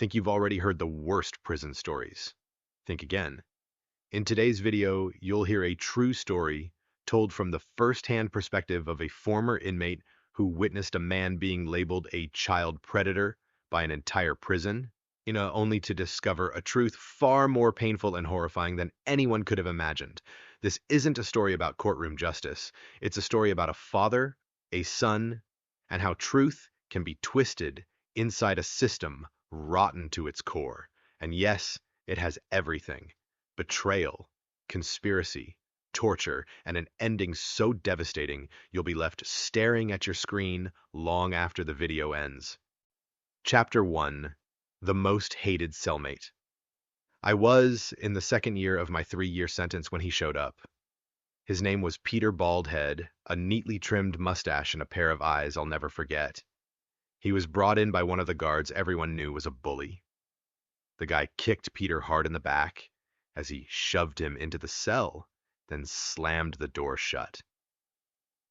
Think you've already heard the worst prison stories? Think again. In today's video, you'll hear a true story told from the first-hand perspective of a former inmate who witnessed a man being labeled a child predator by an entire prison, only to discover a truth far more painful and horrifying than anyone could have imagined. This isn't a story about courtroom justice. It's a story about a father, a son, and how truth can be twisted inside a system rotten to its core. And yes, it has everything: betrayal, conspiracy, torture, and an ending so devastating you'll be left staring at your screen long after the video ends. Chapter 1: The Most Hated Cellmate. I was in the second year of my 3-year sentence when he showed up. His name was Peter Baldhead, a neatly trimmed mustache and a pair of eyes I'll never forget. He was brought in by one of the guards everyone knew was a bully. The guy kicked Peter hard in the back as he shoved him into the cell, then slammed the door shut.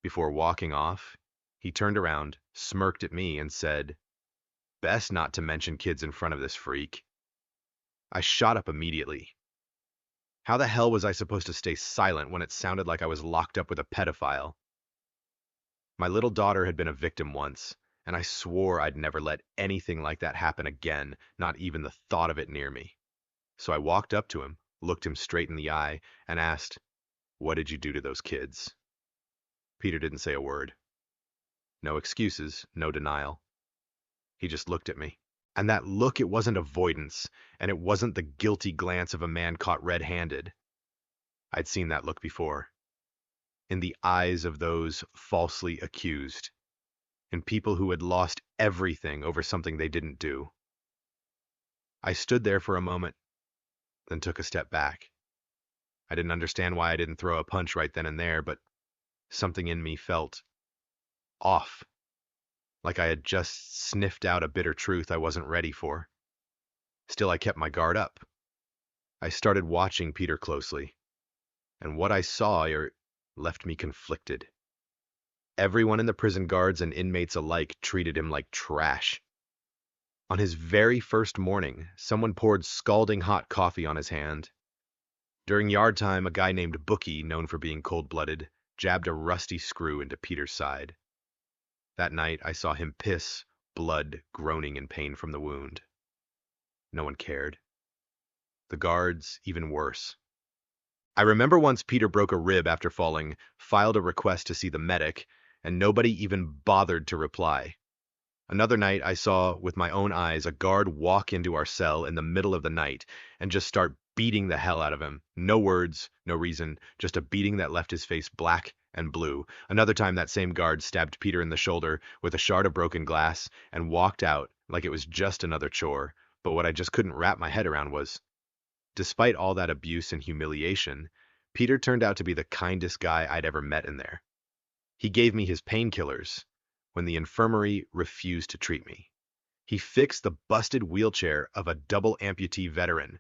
Before walking off, he turned around, smirked at me, and said, "Best not to mention kids in front of this freak." I shot up immediately. How the hell was I supposed to stay silent when it sounded like I was locked up with a pedophile? My little daughter had been a victim once, and I swore I'd never let anything like that happen again, not even the thought of it near me. So I walked up to him, looked him straight in the eye, and asked, "What did you do to those kids?" Peter didn't say a word. No excuses, no denial. He just looked at me. And that look, it wasn't avoidance, and it wasn't the guilty glance of a man caught red-handed. I'd seen that look before. In the eyes of those falsely accused. In people who had lost everything over something they didn't do. I stood there for a moment, then took a step back. I didn't understand why I didn't throw a punch right then and there, but something in me felt off. Like I had just sniffed out a bitter truth I wasn't ready for. Still, I kept my guard up. I started watching Peter closely, and what I saw left me conflicted. Everyone in the prison, guards and inmates alike, treated him like trash. On his very first morning, someone poured scalding hot coffee on his hand. During yard time, a guy named Bookie, known for being cold-blooded, jabbed a rusty screw into Peter's side. That night, I saw him piss, blood groaning in pain from the wound. No one cared. The guards, even worse. I remember once Peter broke a rib after falling, filed a request to see the medic, and nobody even bothered to reply. Another night, I saw with my own eyes a guard walk into our cell in the middle of the night and just start beating the hell out of him. No words, no reason, just a beating that left his face black and blue. Another time, that same guard stabbed Peter in the shoulder with a shard of broken glass and walked out like it was just another chore. But what I just couldn't wrap my head around was, despite all that abuse and humiliation, Peter turned out to be the kindest guy I'd ever met in there. He gave me his painkillers when the infirmary refused to treat me. He fixed the busted wheelchair of a double amputee veteran.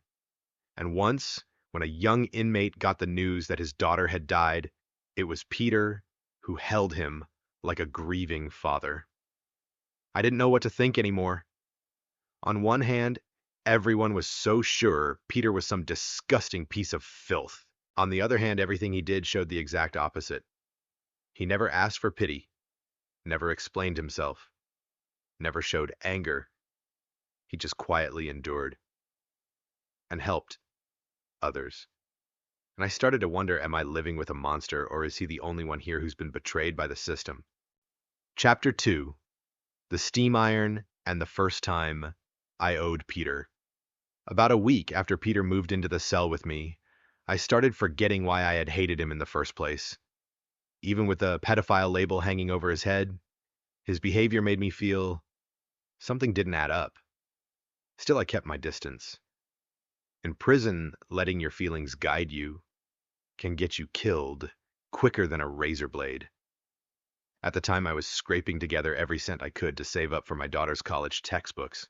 And once, when a young inmate got the news that his daughter had died, it was Peter who held him like a grieving father. I didn't know what to think anymore. On one hand, everyone was so sure Peter was some disgusting piece of filth. On the other hand, everything he did showed the exact opposite. He never asked for pity, never explained himself, never showed anger. He just quietly endured and helped others. And I started to wonder, am I living with a monster, or is he the only one here who's been betrayed by the system? Chapter 2: The Steam Iron and the First Time I Owed Peter. About a week after Peter moved into the cell with me, I started forgetting why I had hated him in the first place. Even with the pedophile label hanging over his head, his behavior made me feel something didn't add up. Still, I kept my distance. In prison, letting your feelings guide you can get you killed quicker than a razor blade. At the time, I was scraping together every cent I could to save up for my daughter's college textbooks.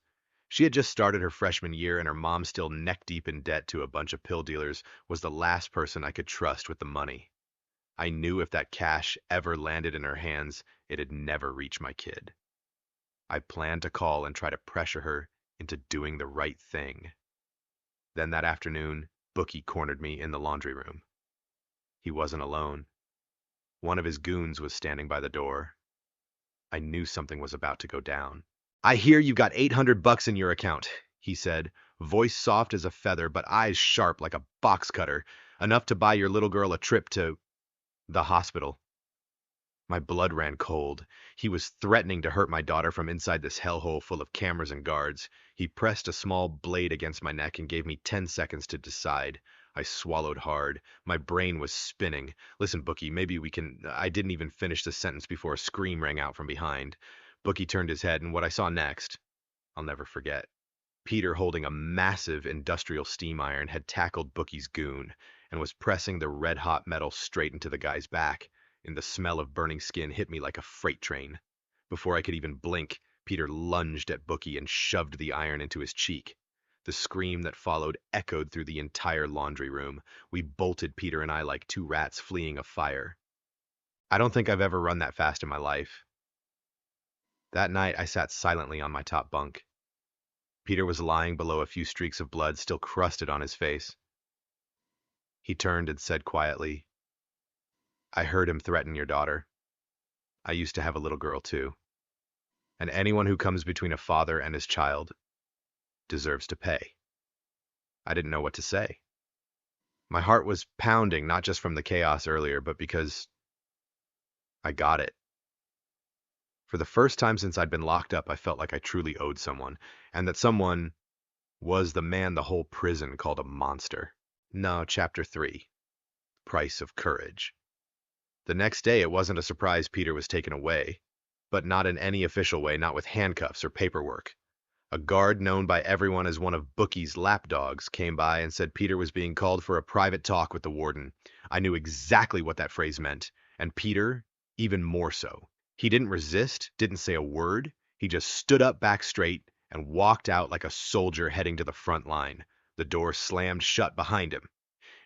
She had just started her freshman year, and her mom, still neck-deep in debt to a bunch of pill dealers, was the last person I could trust with the money. I knew if that cash ever landed in her hands, it'd never reach my kid. I planned to call and try to pressure her into doing the right thing. Then that afternoon, Bookie cornered me in the laundry room. He wasn't alone. One of his goons was standing by the door. I knew something was about to go down. "I hear you got $800 in your account," he said, voice soft as a feather but eyes sharp like a box cutter, enough to buy your little girl a trip to the hospital. My blood ran cold. He was threatening to hurt my daughter from inside this hellhole full of cameras and guards. He pressed a small blade against my neck and gave me 10 seconds to decide. I swallowed hard. My brain was spinning. "Listen, Bookie, maybe we can—" I didn't even finish the sentence before a scream rang out from behind. Bookie turned his head, and what I saw next, I'll never forget. Peter, holding a massive industrial steam iron, had tackled Bookie's goon and was pressing the red-hot metal straight into the guy's back. And the smell of burning skin hit me like a freight train. Before I could even blink, Peter lunged at Bookie and shoved the iron into his cheek. The scream that followed echoed through the entire laundry room. We bolted, Peter and I, like two rats fleeing a fire. I don't think I've ever run that fast in my life. That night, I sat silently on my top bunk. Peter was lying below, a few streaks of blood still crusted on his face. He turned and said quietly, "I heard him threaten your daughter. I used to have a little girl too. And anyone who comes between a father and his child deserves to pay." I didn't know what to say. My heart was pounding, not just from the chaos earlier, but because I got it. For the first time since I'd been locked up, I felt like I truly owed someone, and that someone was the man the whole prison called a monster. No, Chapter 3. Price of Courage. The next day, it wasn't a surprise Peter was taken away, but not in any official way, not with handcuffs or paperwork. A guard known by everyone as one of Bookie's lapdogs came by and said Peter was being called for a private talk with the warden. I knew exactly what that phrase meant, and Peter even more so. He didn't resist, didn't say a word. He just stood up back straight and walked out like a soldier heading to the front line. The door slammed shut behind him,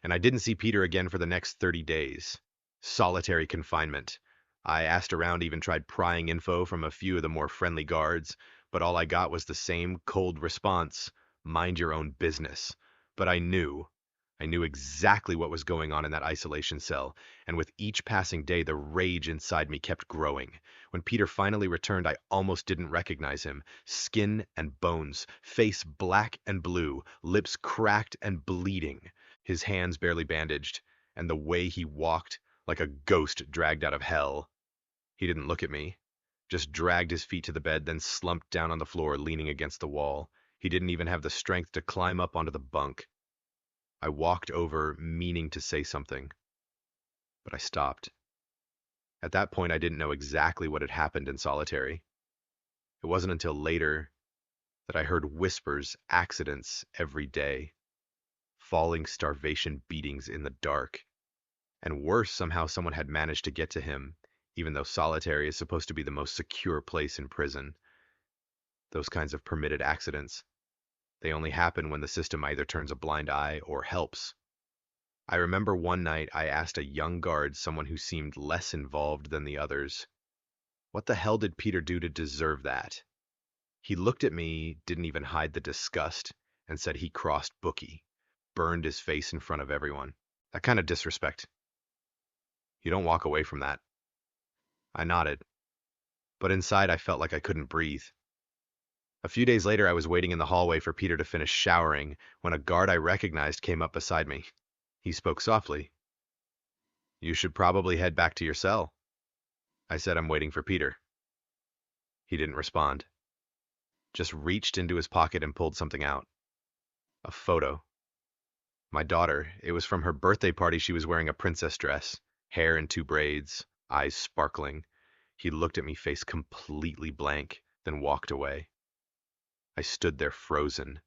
and I didn't see Peter again for the next 30 days. Solitary confinement. I asked around, even tried prying info from a few of the more friendly guards, but all I got was the same cold response: "Mind your own business." But I knew exactly what was going on in that isolation cell, and with each passing day, the rage inside me kept growing. When Peter finally returned, I almost didn't recognize him. Skin and bones, face black and blue, lips cracked and bleeding, his hands barely bandaged, and the way he walked, like a ghost dragged out of hell. He didn't look at me, just dragged his feet to the bed, then slumped down on the floor, leaning against the wall. He didn't even have the strength to climb up onto the bunk. I walked over, meaning to say something, but I stopped. At that point, I didn't know exactly what had happened in solitary. It wasn't until later that I heard whispers, accidents every day, falling starvation beatings in the dark. And worse, somehow someone had managed to get to him, even though solitary is supposed to be the most secure place in prison. Those kinds of permitted accidents, they only happen when the system either turns a blind eye or helps. I remember one night I asked a young guard, someone who seemed less involved than the others, what the hell did Peter do to deserve that? He looked at me, didn't even hide the disgust, and said he crossed Bookie, burned his face in front of everyone. That kind of disrespect. You don't walk away from that. I nodded, but inside I felt like I couldn't breathe. A few days later, I was waiting in the hallway for Peter to finish showering when a guard I recognized came up beside me. He spoke softly. "You should probably head back to your cell." I said, "I'm waiting for Peter." He didn't respond, just reached into his pocket and pulled something out. A photo. My daughter. It was from her birthday party. She was wearing a princess dress, hair in 2 braids, eyes sparkling. He looked at me, face completely blank, then walked away. I stood there frozen,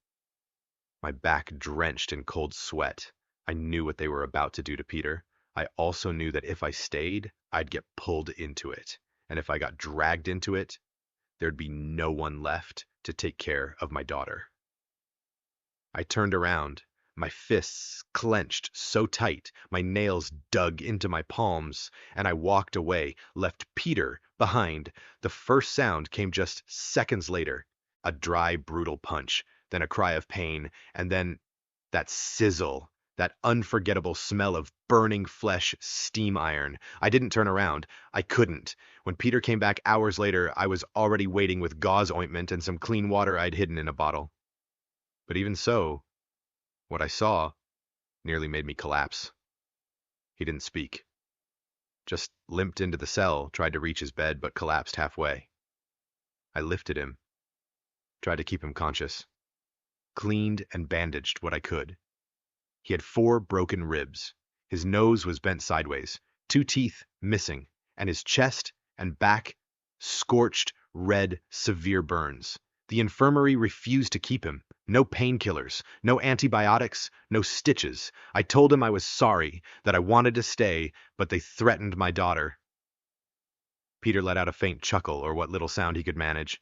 my back drenched in cold sweat. I knew what they were about to do to Peter. I also knew that if I stayed, I'd get pulled into it. And if I got dragged into it, there'd be no one left to take care of my daughter. I turned around, my fists clenched so tight, my nails dug into my palms, and I walked away, left Peter behind. The first sound came just seconds later. A dry, brutal punch, then a cry of pain, and then that sizzle, that unforgettable smell of burning flesh, steam iron. I didn't turn around. I couldn't. When Peter came back hours later, I was already waiting with gauze ointment and some clean water I'd hidden in a bottle. But even so, what I saw nearly made me collapse. He didn't speak. Just limped into the cell, tried to reach his bed, but collapsed halfway. I lifted him, tried to keep him conscious, cleaned and bandaged what I could. He had 4 broken ribs. His nose was bent sideways, 2 teeth missing, and his chest and back scorched, red, severe burns. The infirmary refused to keep him. No painkillers, no antibiotics, no stitches. I told him I was sorry, that I wanted to stay, but they threatened my daughter. Peter let out a faint chuckle, or what little sound he could manage.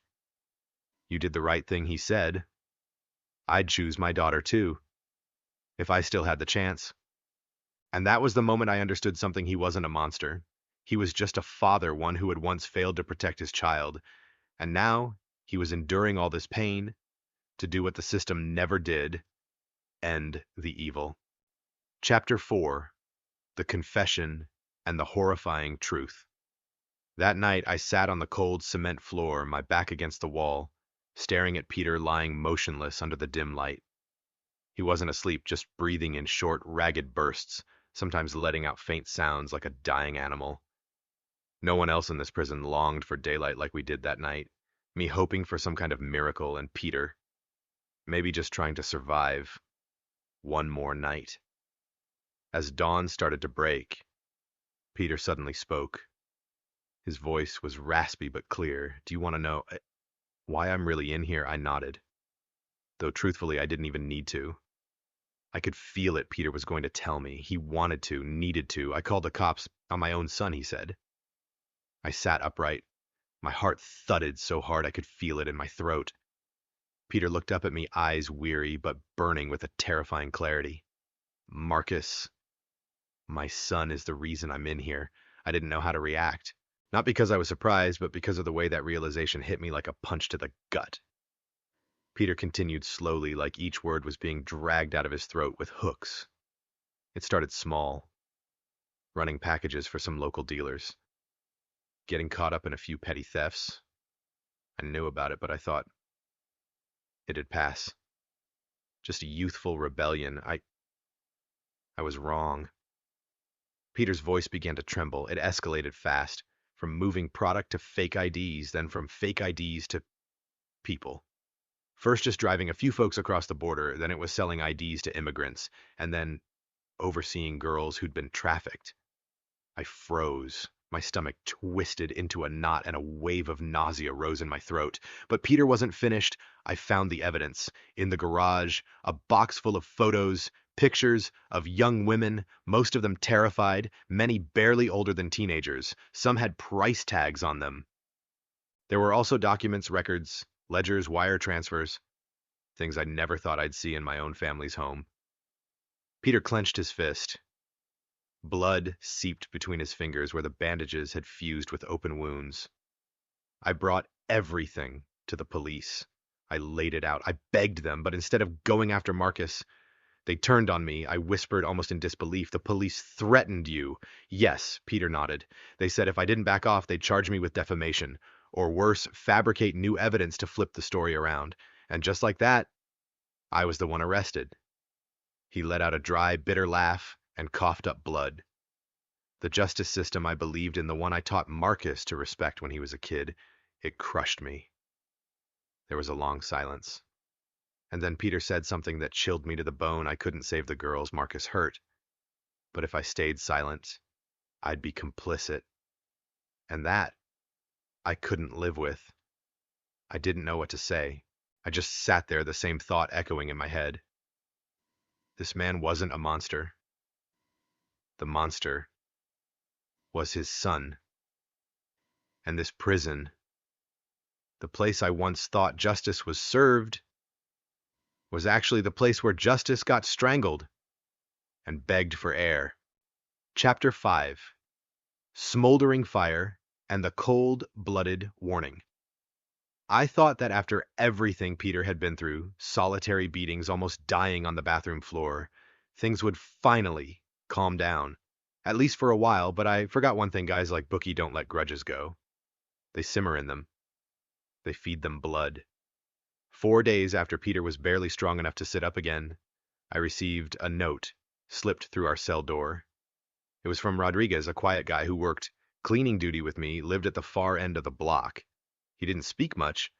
You did the right thing, he said. I'd choose my daughter too, if I still had the chance. And that was the moment I understood something. He wasn't a monster. He was just a father, one who had once failed to protect his child. And now he was enduring all this pain to do what the system never did, end the evil. Chapter 4: The Confession and the Horrifying Truth. That night I sat on the cold cement floor, my back against the wall, staring at Peter lying motionless under the dim light. He wasn't asleep, just breathing in short, ragged bursts, sometimes letting out faint sounds like a dying animal. No one else in this prison longed for daylight like we did that night, me hoping for some kind of miracle, and Peter, maybe just trying to survive one more night. As dawn started to break, Peter suddenly spoke. His voice was raspy but clear. Do you want to know why I'm really in here? I nodded, though truthfully I didn't even need to. I could feel it. Peter was going to tell me. He wanted to, needed to. I called the cops on my own son, he said. I sat upright. My heart thudded so hard I could feel it in my throat. Peter looked up at me, eyes weary but burning with a terrifying clarity. Marcus, my son, is the reason I'm in here. I didn't know how to react. Not because I was surprised, but because of the way that realization hit me like a punch to the gut. Peter continued slowly, like each word was being dragged out of his throat with hooks. It started small, running packages for some local dealers, getting caught up in a few petty thefts. I knew about it, but I thought it'd pass. Just a youthful rebellion. I was wrong. Peter's voice began to tremble. It escalated fast, from moving product to fake IDs, then from fake IDs to people. First just driving a few folks across the border, then it was selling IDs to immigrants, and then overseeing girls who'd been trafficked. I froze. My stomach twisted into a knot and a wave of nausea rose in my throat. But Peter wasn't finished. I found the evidence. In the garage, a box full of photos, pictures of young women, most of them terrified, many barely older than teenagers. Some had price tags on them. There were also documents, records, ledgers, wire transfers, things I never thought I'd see in my own family's home. Peter clenched his fist. Blood seeped between his fingers where the bandages had fused with open wounds. I brought everything to the police. I laid it out. I begged them, but instead of going after Marcus, they turned on me. I whispered, almost in disbelief. The police threatened you. Yes, Peter nodded. They said if I didn't back off, they'd charge me with defamation, or worse, fabricate new evidence to flip the story around. And just like that, I was the one arrested. He let out a dry, bitter laugh and coughed up blood. The justice system I believed in, the one I taught Marcus to respect when he was a kid, it crushed me. There was a long silence. And then Peter said something that chilled me to the bone. I couldn't save the girls Marcus hurt. But if I stayed silent, I'd be complicit. And that I couldn't live with. I didn't know what to say. I just sat there, the same thought echoing in my head. This man wasn't a monster. The monster was his son. And this prison, the place I once thought justice was served, was actually the place where justice got strangled and begged for air. Chapter 5: Smoldering Fire and the Cold-Blooded Warning. I thought that after everything Peter had been through, solitary beatings, almost dying on the bathroom floor, things would finally calm down. At least for a while, but I forgot one thing guys like Bookie don't let grudges go. They simmer in them. They feed them blood. 4 days after Peter was barely strong enough to sit up again, I received a note slipped through our cell door. It was from Rodriguez, a quiet guy who worked cleaning duty with me, lived at the far end of the block. He didn't speak much,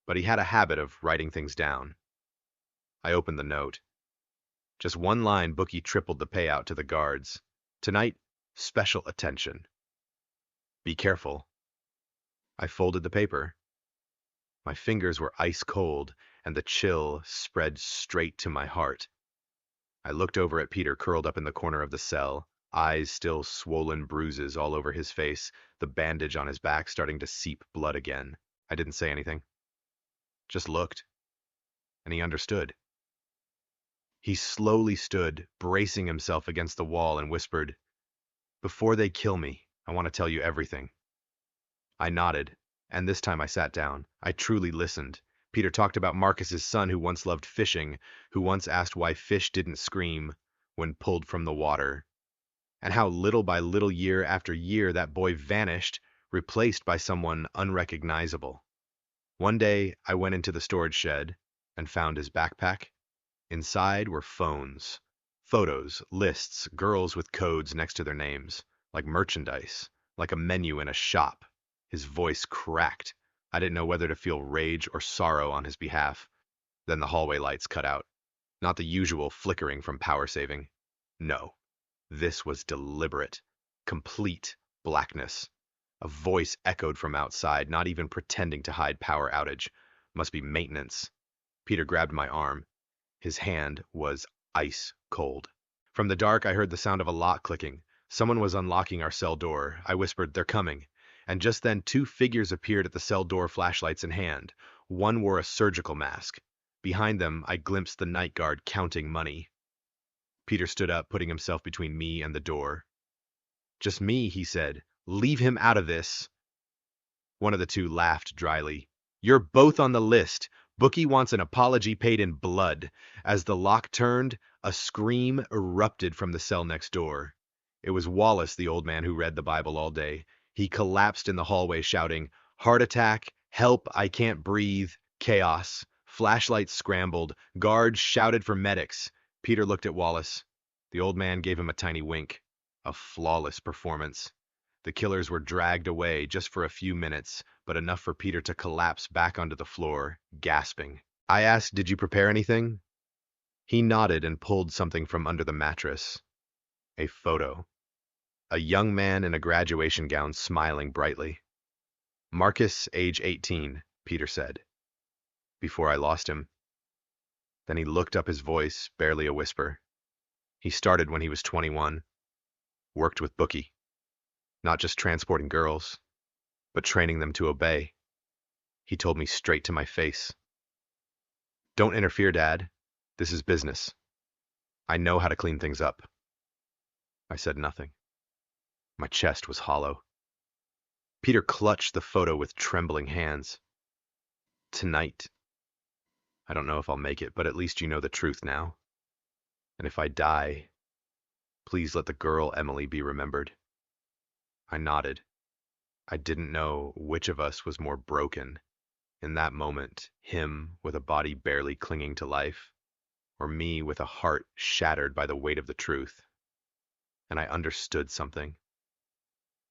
but he had a habit of writing things down. I opened the note. Just one line. Bookie tripled the payout to the guards. Tonight, special attention. Be careful. I folded the paper. My fingers were ice cold, and the chill spread straight to my heart. I looked over at Peter curled up in the corner of the cell, eyes still swollen, bruises all over his face, the bandage on his back starting to seep blood again. I didn't say anything. Just looked. And he understood. He slowly stood, bracing himself against the wall, and whispered, "Before they kill me, I want to tell you everything." I nodded, and this time I sat down. I truly listened. Peter talked about Marcus's son who once loved fishing, who once asked why fish didn't scream when pulled from the water, and how little by little, year after year, that boy vanished, replaced by someone unrecognizable. One day, I went into the storage shed and found his backpack. Inside were phones, photos, lists, girls with codes next to their names, like merchandise, like a menu in a shop. His voice cracked. I didn't know whether to feel rage or sorrow on his behalf. Then the hallway lights cut out. Not the usual flickering from power saving. No, this was deliberate, complete blackness. A voice echoed from outside, not even pretending to hide power outage. Must be maintenance. Peter grabbed my arm. His hand was ice cold. From the dark, I heard the sound of a lock clicking. Someone was unlocking our cell door. I whispered, "They're coming." And just then, two figures appeared at the cell door, flashlights in hand. One wore a surgical mask. Behind them, I glimpsed the night guard counting money. Peter stood up, putting himself between me and the door. "Just me," he said. "Leave him out of this." One of the two laughed dryly. "You're both on the list. Bookie wants an apology paid in blood." As the lock turned, a scream erupted from the cell next door. It was Wallace, the old man who read the Bible all day. He collapsed in the hallway shouting, "Heart attack! Help! I can't breathe!" Chaos. Flashlights scrambled. Guards shouted for medics. Peter looked at Wallace. The old man gave him a tiny wink. A flawless performance. The killers were dragged away just for a few minutes, but enough for Peter to collapse back onto the floor, gasping. I asked, "Did you prepare anything?" He nodded and pulled something from under the mattress. A photo. A young man in a graduation gown smiling brightly. "Marcus, age 18, Peter said, before I lost him. Then he looked up, his voice barely a whisper. He started when he was 21. Worked with Bookie. Not just transporting girls, but training them to obey. He told me straight to my face. "Don't interfere, Dad. This is business. I know how to clean things up." I said nothing. My chest was hollow. Peter clutched the photo with trembling hands. "Tonight. I don't know if I'll make it, but at least you know the truth now. And if I die, please let the girl Emily be remembered." I nodded. I didn't know which of us was more broken in that moment, him with a body barely clinging to life, or me with a heart shattered by the weight of the truth. And I understood something.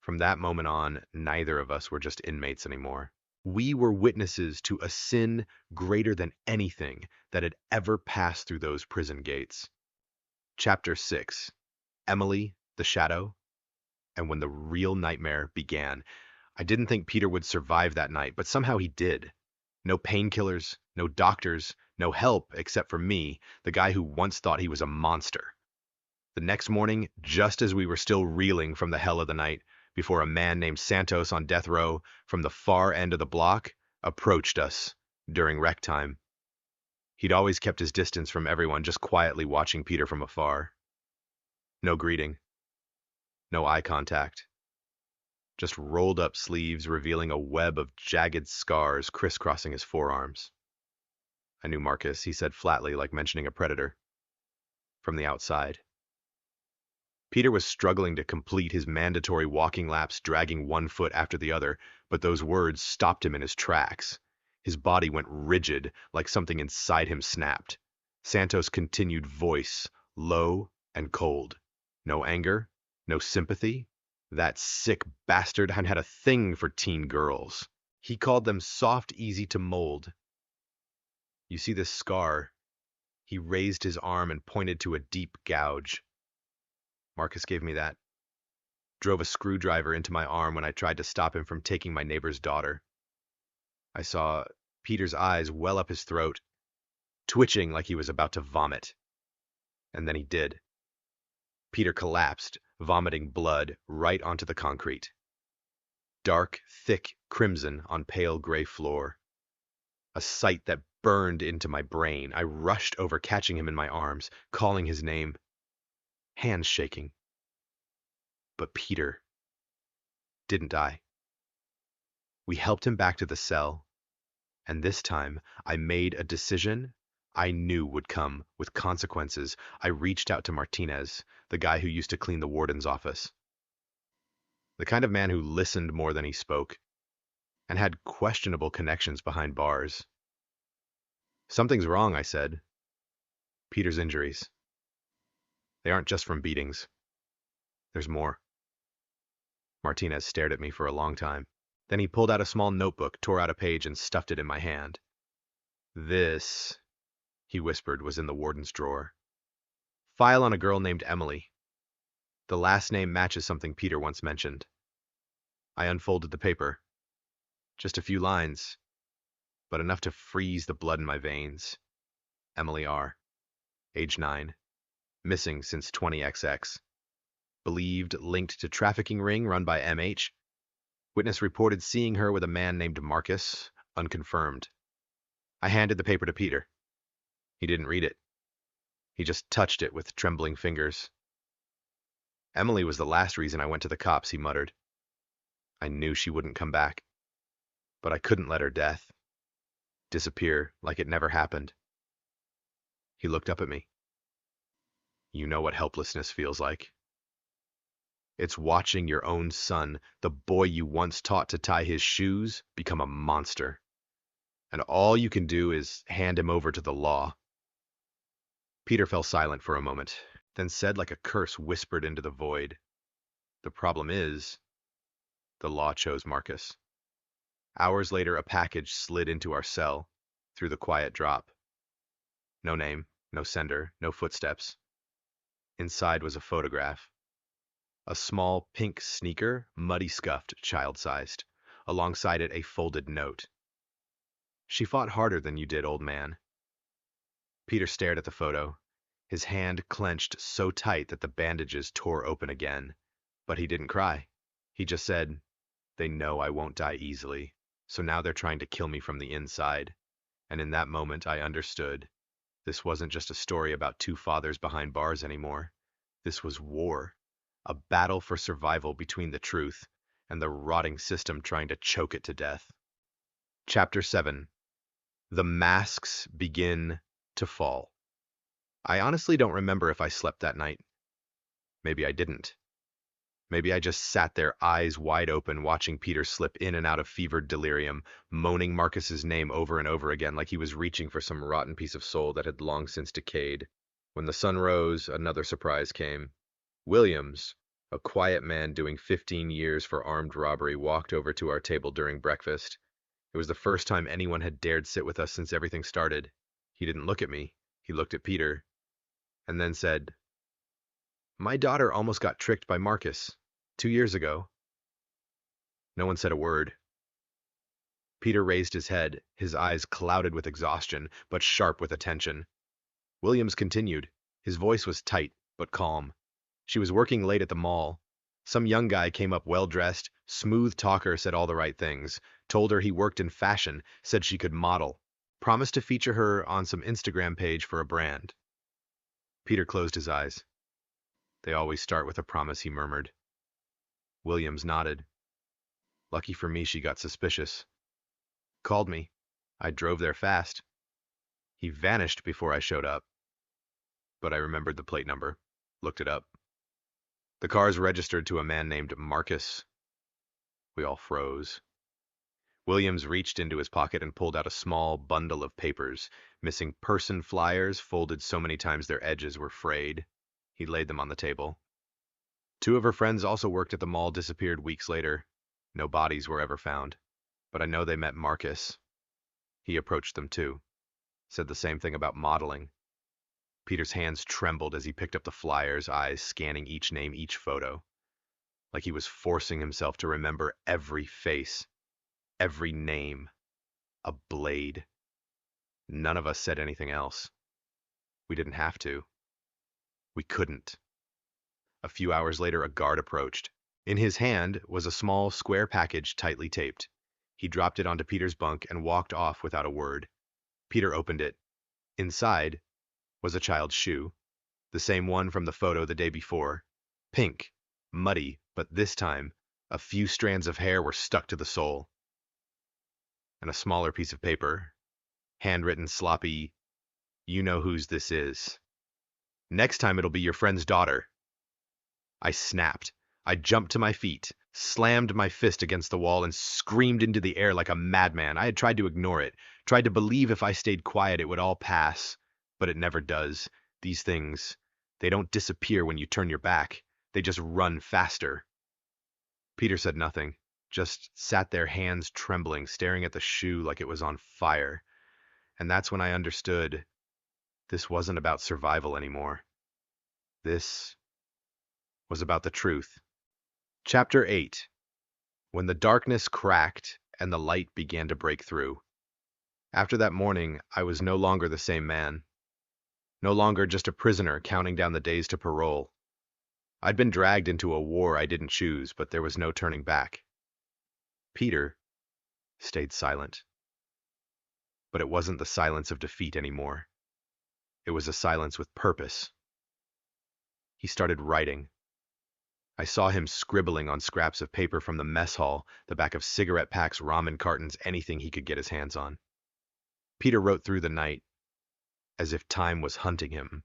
From that moment on, neither of us were just inmates anymore. We were witnesses to a sin greater than anything that had ever passed through those prison gates. Chapter 6. Emily, the Shadow, and when the real nightmare began. I didn't think Peter would survive that night, but somehow he did. No painkillers, no doctors, no help except for me, the guy who once thought he was a monster. The next morning, just as we were still reeling from the hell of the night, before a man named Santos on death row from the far end of the block approached us during rec time. He'd always kept his distance from everyone, just quietly watching Peter from afar. No greeting. No eye contact. just rolled up sleeves revealing a web of jagged scars crisscrossing his forearms. I knew Marcus, he said flatly, like mentioning a predator. From the outside. Peter was struggling to complete his mandatory walking laps, dragging one foot after the other, but those words stopped him in his tracks. His body went rigid, like something inside him snapped. Santos' continued voice, low and cold. No anger, no sympathy. That sick bastard had a thing for teen girls. He called them soft, easy to mold. You see this scar? He raised his arm and pointed to a deep gouge. Marcus gave me that. Drove a screwdriver into my arm when I tried to stop him from taking my neighbor's daughter. I saw Peter's eyes well up his throat, twitching like he was about to vomit. And then he did. Peter collapsed, vomiting blood right onto the concrete. Dark, thick crimson on pale gray floor. A sight that burned into my brain. I rushed over, catching him in my arms, calling his name. Hands shaking. But Peter didn't die. We helped him back to the cell, and this time I made a decision I knew would come with consequences. I reached out to Martinez, the guy who used to clean the warden's office. The kind of man who listened more than he spoke, and had questionable connections behind bars. Something's wrong, I said. Peter's injuries. They aren't just from beatings. There's more. Martinez stared at me for a long time. Then he pulled out a small notebook, tore out a page, and stuffed it in my hand. This, he whispered, was in the warden's drawer. File on a girl named Emily. The last name matches something Peter once mentioned. I unfolded the paper. Just a few lines, but enough to freeze the blood in my veins. Emily R. Age 9. Missing since 20XX. Believed linked to trafficking ring run by MH. Witness reported seeing her with a man named Marcus, unconfirmed. I handed the paper to Peter. He didn't read it. He just touched it with trembling fingers. Emily was the last reason I went to the cops, he muttered. I knew she wouldn't come back. But I couldn't let her death disappear like it never happened. He looked up at me. You know what helplessness feels like. It's watching your own son, the boy you once taught to tie his shoes, become a monster. And all you can do is hand him over to the law. Peter fell silent for a moment, then said like a curse whispered into the void. The problem is, the law chose Marcus. Hours later, a package slid into our cell through the quiet drop. No name, no sender, no footsteps. Inside was a photograph. A small pink sneaker, muddy scuffed, child-sized. Alongside it, a folded note. She fought harder than you did, old man. Peter stared at the photo, his hand clenched so tight that the bandages tore open again. But he didn't cry. He just said, they know I won't die easily, so now they're trying to kill me from the inside. And in that moment, I understood. This wasn't just a story about two fathers behind bars anymore. This was war. A battle for survival between the truth and the rotting system trying to choke it to death. Chapter 7. The masks begin to fall. I honestly don't remember if I slept that night. Maybe I didn't. Maybe I just sat there, eyes wide open, watching Peter slip in and out of fevered delirium, moaning Marcus's name over and over again like he was reaching for some rotten piece of soul that had long since decayed. When the sun rose, another surprise came. Williams, a quiet man doing 15 years for armed robbery, walked over to our table during breakfast. It was the first time anyone had dared sit with us since everything started. He didn't look at me. He looked at Peter, and then said, "My daughter almost got tricked by Marcus 2 years ago." No one said a word. Peter raised his head, his eyes clouded with exhaustion, but sharp with attention. Williams continued. His voice was tight, but calm. She was working late at the mall. Some young guy came up well-dressed, smooth talker, said all the right things, told her he worked in fashion, said she could model, promised to feature her on some Instagram page for a brand. Peter closed his eyes. They always start with a promise, he murmured. Williams nodded. Lucky for me, she got suspicious. Called me. I drove there fast. He vanished before I showed up, but I remembered the plate number. Looked it up. The car's registered to a man named Marcus. We all froze. Williams reached into his pocket and pulled out a small bundle of papers, missing person flyers folded so many times their edges were frayed. He laid them on the table. Two of her friends also worked at the mall, disappeared weeks later. No bodies were ever found, but I know they met Marcus. He approached them too. Said the same thing about modeling. Peter's hands trembled as he picked up the flyers, eyes scanning each name, each photo, like he was forcing himself to remember every face, every name. A blade. None of us said anything else. We didn't have to. We couldn't. A few hours later, a guard approached. In his hand was a small, square package tightly taped. He dropped it onto Peter's bunk and walked off without a word. Peter opened it. Inside was a child's shoe, the same one from the photo the day before. Pink, muddy, but this time, a few strands of hair were stuck to the sole. And a smaller piece of paper, handwritten sloppy, "You know whose this is. Next time it'll be your friend's daughter." I snapped. I jumped to my feet, slammed my fist against the wall, and screamed into the air like a madman. I had tried to ignore it, tried to believe if I stayed quiet it would all pass. But it never does. These things, they don't disappear when you turn your back. They just run faster. Peter said nothing, just sat there, hands trembling, staring at the shoe like it was on fire. And that's when I understood this wasn't about survival anymore. This was about the truth. Chapter 8. When the darkness cracked and the light began to break through. After that morning, I was no longer the same man. No longer just a prisoner counting down the days to parole. I'd been dragged into a war I didn't choose, but there was no turning back. Peter stayed silent. But it wasn't the silence of defeat anymore. It was a silence with purpose. He started writing. I saw him scribbling on scraps of paper from the mess hall, the back of cigarette packs, ramen cartons, anything he could get his hands on. Peter wrote through the night, as if time was hunting him.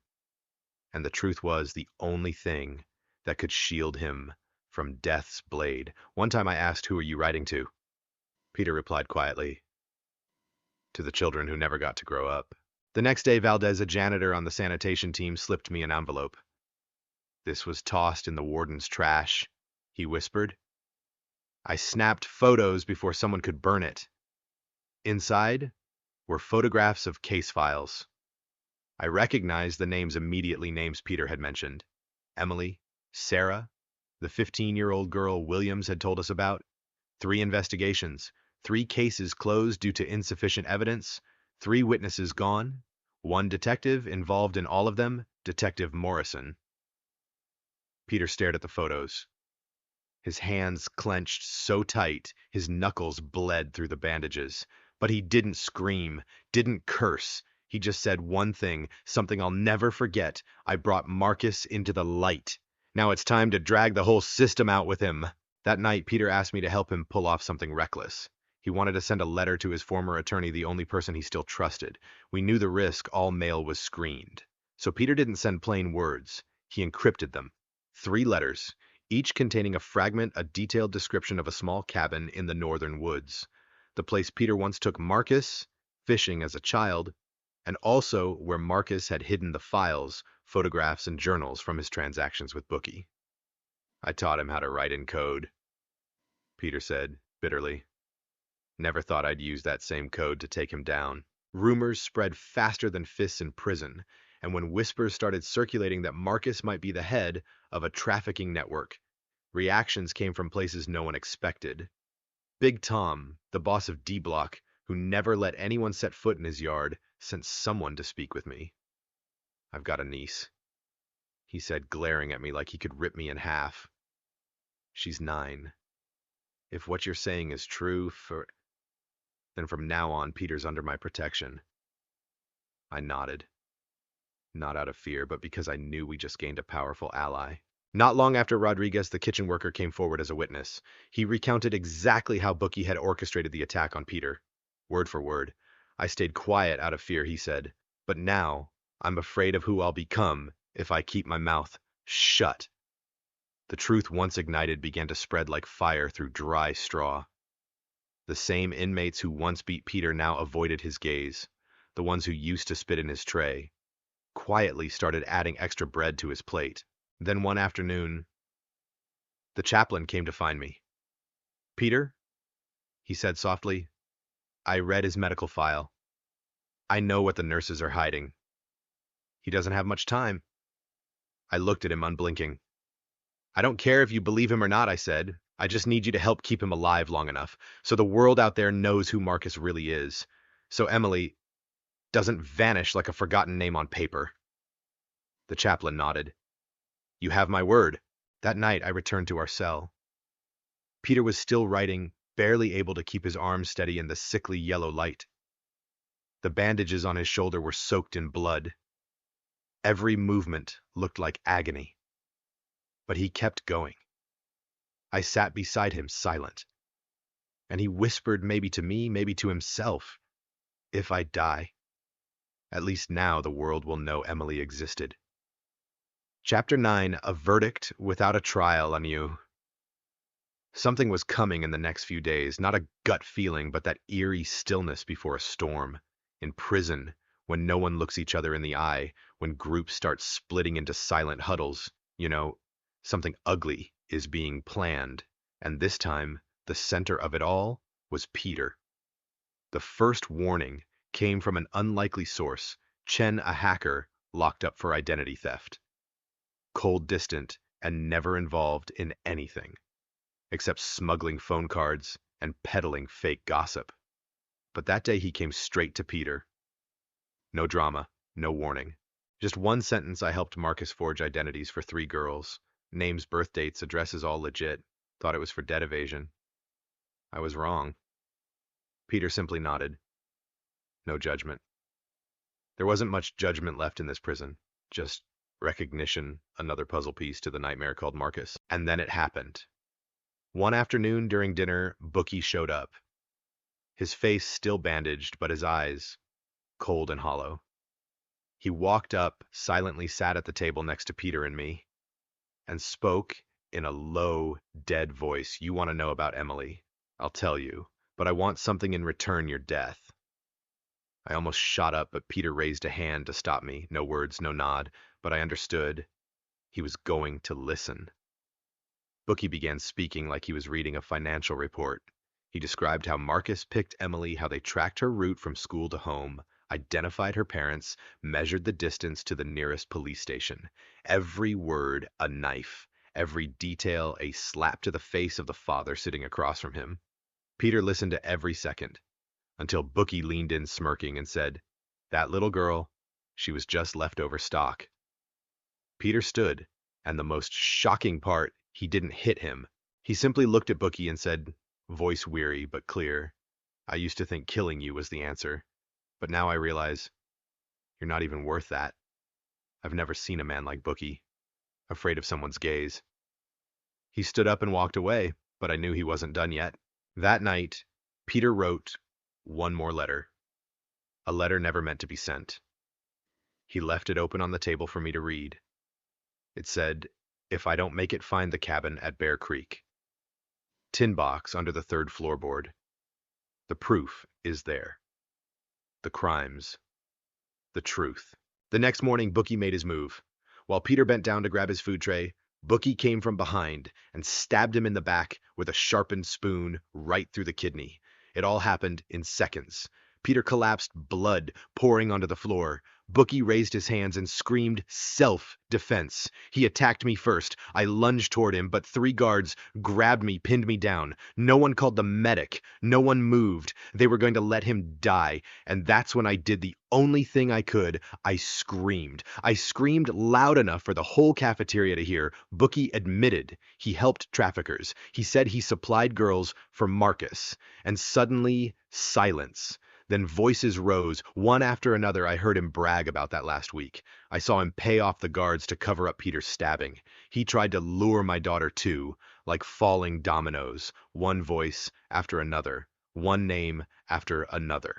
And the truth was the only thing that could shield him from death's blade. One time I asked, "Who are you writing to?" Peter replied quietly, "To the children who never got to grow up." The next day, Valdez, a janitor on the sanitation team, slipped me an envelope. "This was tossed in the warden's trash," he whispered. I snapped photos before someone could burn it. Inside were photographs of case files. I recognized the names immediately, names Peter had mentioned. Emily, Sarah, the 15-year-old girl Williams had told us about. 3 investigations, 3 cases closed due to insufficient evidence, 3 witnesses gone, 1 detective involved in all of them, Detective Morrison. Peter stared at the photos. His hands clenched so tight, his knuckles bled through the bandages. But he didn't scream, didn't curse. He just said one thing, something I'll never forget. "I brought Marcus into the light. Now it's time to drag the whole system out with him." That night, Peter asked me to help him pull off something reckless. He wanted to send a letter to his former attorney, the only person he still trusted. We knew the risk, all mail was screened. So Peter didn't send plain words. He encrypted them. 3 letters, each containing a fragment, a detailed description of a small cabin in the northern woods. The place Peter once took Marcus, fishing as a child, and also where Marcus had hidden the files, photographs, and journals from his transactions with Bookie. "I taught him how to write in code," Peter said bitterly. "Never thought I'd use that same code to take him down." Rumors spread faster than fists in prison, and when whispers started circulating that Marcus might be the head of a trafficking network, reactions came from places no one expected. Big Tom, the boss of D Block, who never let anyone set foot in his yard, sent someone to speak with me. "I've got a niece," he said, glaring at me like he could rip me in half. "She's 9. If what you're saying is true, then from now on, Peter's under my protection." I nodded. Not out of fear, but because I knew we just gained a powerful ally. Not long after Rodriguez, the kitchen worker, came forward as a witness, he recounted exactly how Bookie had orchestrated the attack on Peter. Word for word. I stayed quiet out of fear, he said. But now, I'm afraid of who I'll become if I keep my mouth shut. The truth, once ignited, began to spread like fire through dry straw. The same inmates who once beat Peter now avoided his gaze. The ones who used to spit in his tray quietly started adding extra bread to his plate. Then one afternoon, the chaplain came to find me. "Peter," he said softly, "I read his medical file. I know what the nurses are hiding. He doesn't have much time." I looked at him, unblinking. "I don't care if you believe him or not," I said. "I just need you to help keep him alive long enough so the world out there knows who Marcus really is. So Emily doesn't vanish like a forgotten name on paper." The chaplain nodded. "You have my word." That night, I returned to our cell. Peter was still writing, barely able to keep his arms steady in the sickly yellow light. The bandages on his shoulder were soaked in blood. Every movement looked like agony. But he kept going. I sat beside him, silent. And he whispered, maybe to me, maybe to himself, "If I die, at least now the world will know Emily existed." Chapter 9, A Verdict Without a Trial on You. Something was coming in the next few days, not a gut feeling, but that eerie stillness before a storm. In prison, when no one looks each other in the eye, when groups start splitting into silent huddles, something ugly is being planned. And this time, the center of it all was Peter. The first warning came from an unlikely source, Chen, a hacker, locked up for identity theft. Cold, distant, and never involved in anything except smuggling phone cards and peddling fake gossip. But that day he came straight to Peter. No drama, no warning. Just one sentence: "I helped Marcus forge identities for 3 girls. Names, birth dates, addresses all legit. Thought it was for debt evasion. I was wrong." Peter simply nodded. No judgment. There wasn't much judgment left in this prison. Just recognition, another puzzle piece to the nightmare called Marcus. And then it happened. One afternoon during dinner, Bookie showed up. His face still bandaged, but his eyes cold and hollow. He walked up, silently sat at the table next to Peter and me, and spoke in a low, dead voice. "You want to know about Emily? I'll tell you, but I want something in return: your death." I almost shot up, but Peter raised a hand to stop me. No words, no nod, but I understood. He was going to listen. Bookie began speaking like he was reading a financial report. He described how Marcus picked Emily, how they tracked her route from school to home, identified her parents, measured the distance to the nearest police station. Every word a knife, every detail a slap to the face of the father sitting across from him. Peter listened to every second, until Bookie leaned in smirking and said, "That little girl, she was just leftover stock." Peter stood, and the most shocking part, he didn't hit him. He simply looked at Bookie and said, voice weary but clear, "I used to think killing you was the answer, but now I realize you're not even worth that." I've never seen a man like Bookie, afraid of someone's gaze. He stood up and walked away, but I knew he wasn't done yet. That night, Peter wrote one more letter, a letter never meant to be sent. He left it open on the table for me to read. It said, "If I don't make it, find the cabin at Bear Creek. Tin box under the 3rd floorboard. The proof is there. The crimes. The truth." The next morning, Bookie made his move. While Peter bent down to grab his food tray, Bookie came from behind and stabbed him in the back with a sharpened spoon right through the kidney. It all happened in seconds. Peter collapsed, blood pouring onto the floor. Bookie raised his hands and screamed self-defense. He attacked me first. I lunged toward him, but 3 guards grabbed me, pinned me down. No one called the medic. No one moved. They were going to let him die. And that's when I did the only thing I could. I screamed. I screamed loud enough for the whole cafeteria to hear. Bookie admitted he helped traffickers. He said he supplied girls for Marcus. And suddenly, silence. Then voices rose, one after another. I heard him brag about that last week. I saw him pay off the guards to cover up Peter's stabbing. He tried to lure my daughter too, like falling dominoes, one voice after another, one name after another.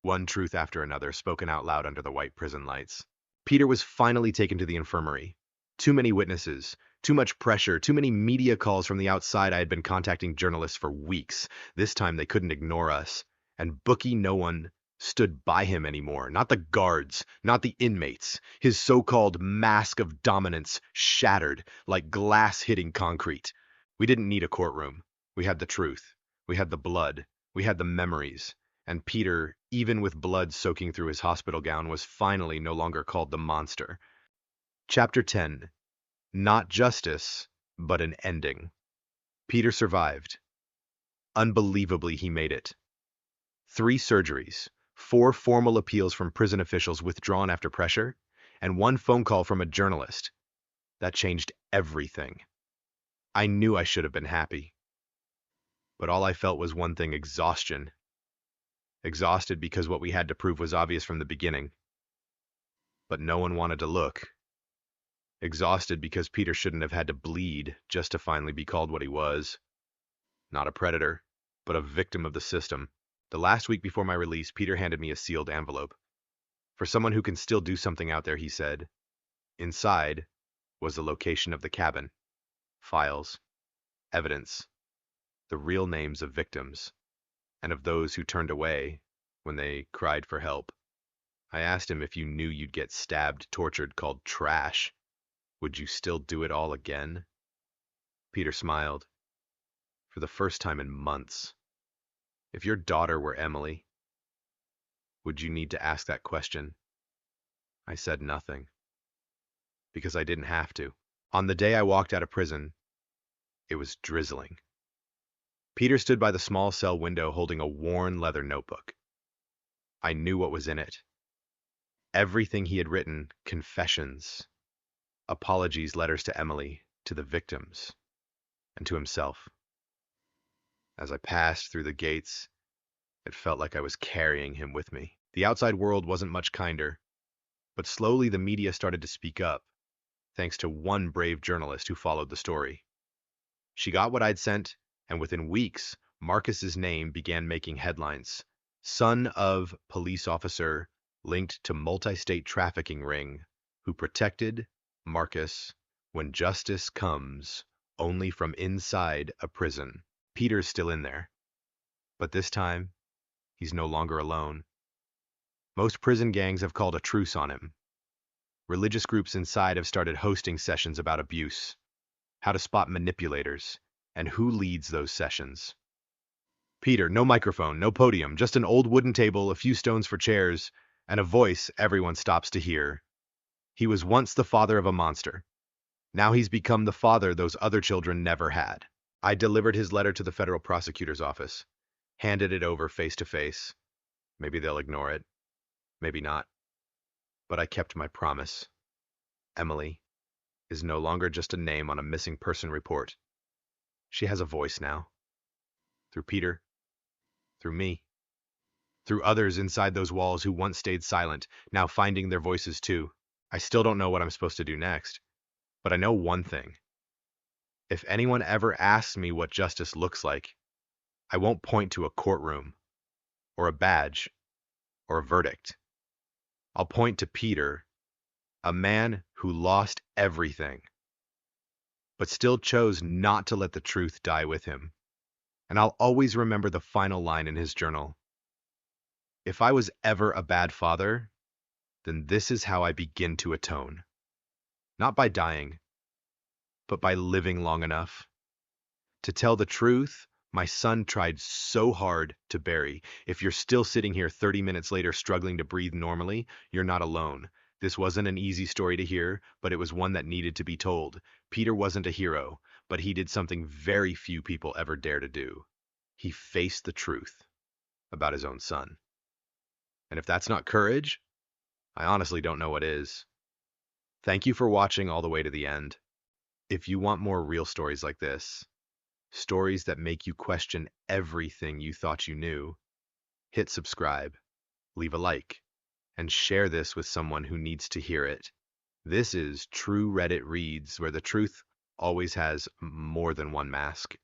One truth after another, spoken out loud under the white prison lights. Peter was finally taken to the infirmary. Too many witnesses, too much pressure, too many media calls from the outside. I had been contacting journalists for weeks. This time they couldn't ignore us. And bookie no one stood by him anymore. Not the guards, not the inmates. His so-called mask of dominance shattered like glass hitting concrete. We didn't need a courtroom. We had the truth. We had the blood. We had the memories. And Peter, even with blood soaking through his hospital gown, was finally no longer called the monster. Chapter 10. Not justice, but an ending. Peter survived. Unbelievably, he made it. 3 surgeries, 4 formal appeals from prison officials withdrawn after pressure, and 1 phone call from a journalist. That changed everything. I knew I should have been happy. But all I felt was one thing: exhaustion. Exhausted because what we had to prove was obvious from the beginning. But no one wanted to look. Exhausted because Peter shouldn't have had to bleed just to finally be called what he was. Not a predator, but a victim of the system. The last week before my release, Peter handed me a sealed envelope. For someone who can still do something out there, he said. Inside was the location of the cabin, files, evidence, the real names of victims, and of those who turned away when they cried for help. I asked him, if you knew you'd get stabbed, tortured, called trash, would you still do it all again? Peter smiled. For the first time in months. If your daughter were Emily, would you need to ask that question? I said nothing. Because I didn't have to. On the day I walked out of prison, it was drizzling. Peter stood by the small cell window holding a worn leather notebook. I knew what was in it. Everything he had written: confessions, apologies, letters to Emily, to the victims, and to himself. As I passed through the gates, it felt like I was carrying him with me. The outside world wasn't much kinder, but slowly the media started to speak up, thanks to one brave journalist who followed the story. She got what I'd sent, and within weeks, Marcus's name began making headlines. Son of police officer linked to multi-state trafficking ring who protected Marcus when justice comes only from inside a prison. Peter's still in there, but this time, he's no longer alone. Most prison gangs have called a truce on him. Religious groups inside have started hosting sessions about abuse, how to spot manipulators, and who leads those sessions. Peter, no microphone, no podium, just an old wooden table, a few stones for chairs, and a voice everyone stops to hear. He was once the father of a monster. Now he's become the father those other children never had. I delivered his letter to the federal prosecutor's office, handed it over face to face. Maybe they'll ignore it, maybe not. But I kept my promise. Emily is no longer just a name on a missing person report. She has a voice now. Through Peter, through me, through others inside those walls who once stayed silent, now finding their voices too. I still don't know what I'm supposed to do next, but I know one thing. If anyone ever asks me what justice looks like, I won't point to a courtroom, or a badge, or a verdict. I'll point to Peter, a man who lost everything, but still chose not to let the truth die with him. And I'll always remember the final line in his journal. If I was ever a bad father, then this is how I begin to atone. Not by dying, but by living long enough. To tell the truth, my son tried so hard to bury. If you're still sitting here 30 minutes later struggling to breathe normally, you're not alone. This wasn't an easy story to hear, but it was one that needed to be told. Peter wasn't a hero, but he did something very few people ever dare to do. He faced the truth about his own son. And if that's not courage, I honestly don't know what is. Thank you for watching all the way to the end. If you want more real stories like this, stories that make you question everything you thought you knew, hit subscribe, leave a like, and share this with someone who needs to hear it. This is True Reddit Reads, where the truth always has more than one mask.